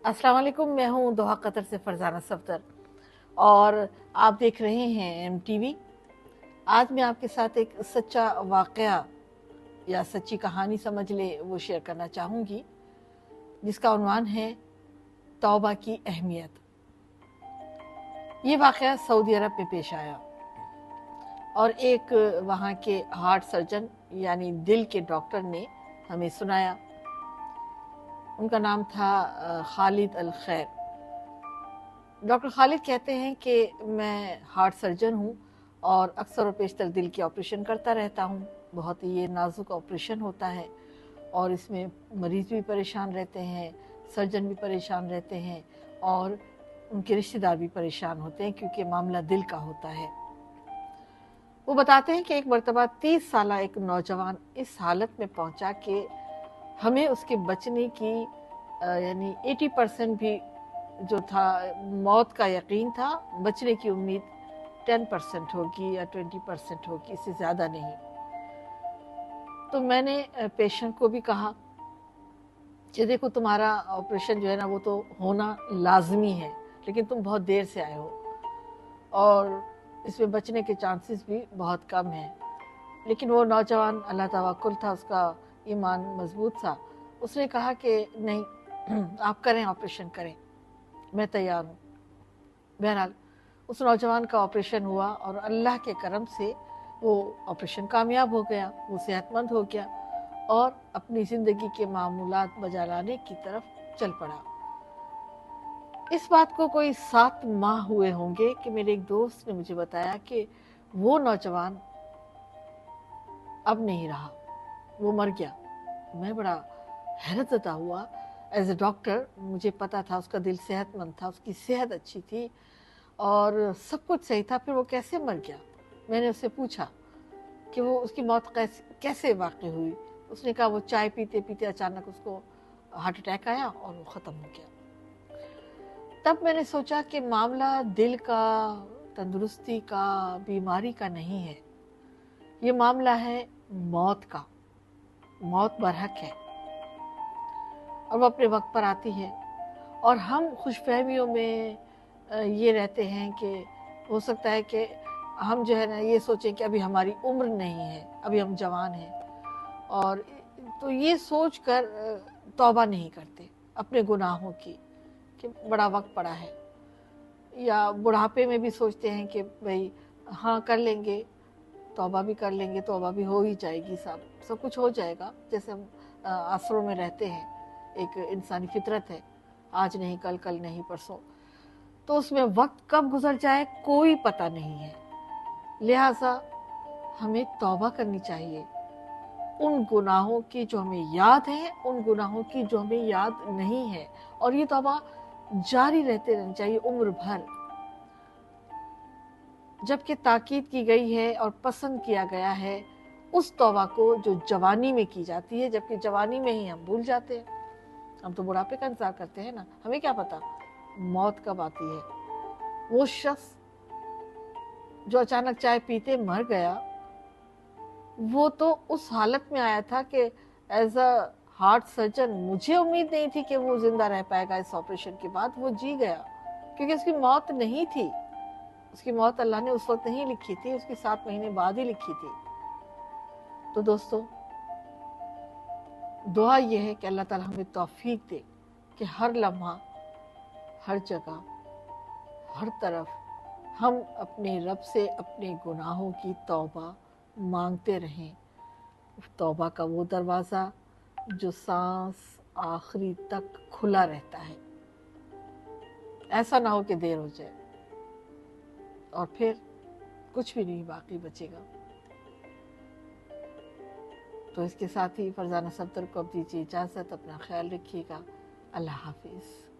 अस्सलाम वालेकुम। मैं हूँ दोहा कतर से फरजाना सफदर और आप देख रहे हैं MTV। आज मैं आपके साथ एक सच्चा वाक़या या सच्ची कहानी समझ ले वो शेयर करना चाहूँगी, जिसका उन्वान है तौबा की अहमियत। ये वाक़या सऊदी अरब में पेश आया और एक वहाँ के हार्ट सर्जन यानी दिल के डॉक्टर ने हमें सुनाया। उनका नाम था खालिद अल खैर। डॉक्टर खालिद कहते हैं कि मैं हार्ट सर्जन हूँ और अक्सर और पेशतर दिल के ऑपरेशन करता रहता हूँ। बहुत ही ये नाजुक ऑपरेशन होता है और इसमें मरीज़ भी परेशान रहते हैं, सर्जन भी परेशान रहते हैं और उनके रिश्तेदार भी परेशान होते हैं, क्योंकि मामला दिल का होता है। वो बताते हैं कि एक मरतबा 30 साला एक नौजवान इस हालत में पहुंचा कि हमें उसके बचने की यानी 80% भी जो था, मौत का यकीन था, बचने की उम्मीद 10% होगी या 20% होगी, इससे ज़्यादा नहीं। तो मैंने पेशेंट को भी कहा कि देखो, तुम्हारा ऑपरेशन जो है ना वो तो होना लाजमी है, लेकिन तुम बहुत देर से आए हो और इसमें बचने के चांसेस भी बहुत कम हैं। लेकिन वो नौजवान अल्लाह तवक्कुल था, उसका ईमान मजबूत था। उसने कहा कि नहीं, आप करें, ऑपरेशन करें, मैं तैयार हूँ। बहरहाल उस नौजवान का ऑपरेशन हुआ और अल्लाह के करम से वो ऑपरेशन कामयाब हो गया, वो सेहतमंद हो गया और अपनी ज़िंदगी के मामूलात बजा लाने की तरफ चल पड़ा। इस बात को कोई 7 माह हुए होंगे कि मेरे एक दोस्त ने मुझे बताया कि वो नौजवान अब नहीं रहा, वो मर गया। मैं बड़ा हैरतज़दा हुआ। एज ए डॉक्टर मुझे पता था उसका दिल सेहतमंद था, उसकी सेहत अच्छी थी और सब कुछ सही था, फिर वो कैसे मर गया? मैंने उससे पूछा कि वो उसकी मौत कैसे वाक़ई हुई। उसने कहा वो चाय पीते पीते अचानक उसको हार्ट अटैक आया और वो ख़त्म हो गया। तब मैंने सोचा कि मामला दिल का, तंदुरुस्ती का, बीमारी का नहीं है, ये मामला है मौत का। मौत बरहक है और वो अपने वक्त पर आती है और हम खुशफहमियों में ये रहते हैं कि हो सकता है कि हम जो है ना ये सोचें कि अभी हमारी उम्र नहीं है, अभी हम जवान हैं, और तो ये सोच कर तौबा नहीं करते अपने गुनाहों की कि बड़ा वक्त पड़ा है। या बुढ़ापे में भी सोचते हैं कि भाई हाँ कर लेंगे, तौबा भी कर लेंगे, तौबा भी हो ही जाएगी, सब कुछ हो जाएगा। जैसे हम आसरों में रहते हैं, एक इंसानी फितरत है, आज नहीं कल, कल नहीं परसों, तो उसमें वक्त कब गुजर जाए कोई पता नहीं है। लिहाजा हमें तौबा करनी चाहिए उन गुनाहों की जो हमें याद है, उन गुनाहों की जो हमें याद नहीं है, और ये तौबा जारी रहते रहनी चाहिए उम्र भर। जबकि ताकीद की गई है और पसंद किया गया है उस तौबा को जो जवानी में की जाती है, जबकि जवानी में ही हम भूल जाते हैं। हम तो बुढ़ापे का इंतजार करते हैं ना, हमें क्या पता मौत कब आती है। वो शख्स जो अचानक चाय पीते मर गया, वो तो उस हालत में आया था कि एज अ हार्ट सर्जन मुझे उम्मीद नहीं थी कि वो जिंदा रह पाएगा इस ऑपरेशन के बाद। वो जी गया क्योंकि उसकी मौत नहीं थी। उसकी मौत अल्लाह ने उस वक्त नहीं लिखी थी, उसकी 7 महीने बाद ही लिखी थी। तो दोस्तों, दुआ ये है कि अल्लाह ताला हमें तौफीक दे कि हर लम्हा, हर जगह, हर तरफ हम अपने रब से अपने गुनाहों की तौबा मांगते रहें। तौबा का वो दरवाज़ा जो सांस आखिरी तक खुला रहता है। ऐसा ना हो कि देर हो जाए और फिर कुछ भी नहीं बाकी बचेगा। तो इसके साथ ही फरजाना सफदर को अब दीजिए इजाज़त। अपना ख्याल रखिएगा। अल्लाह हाफिज़।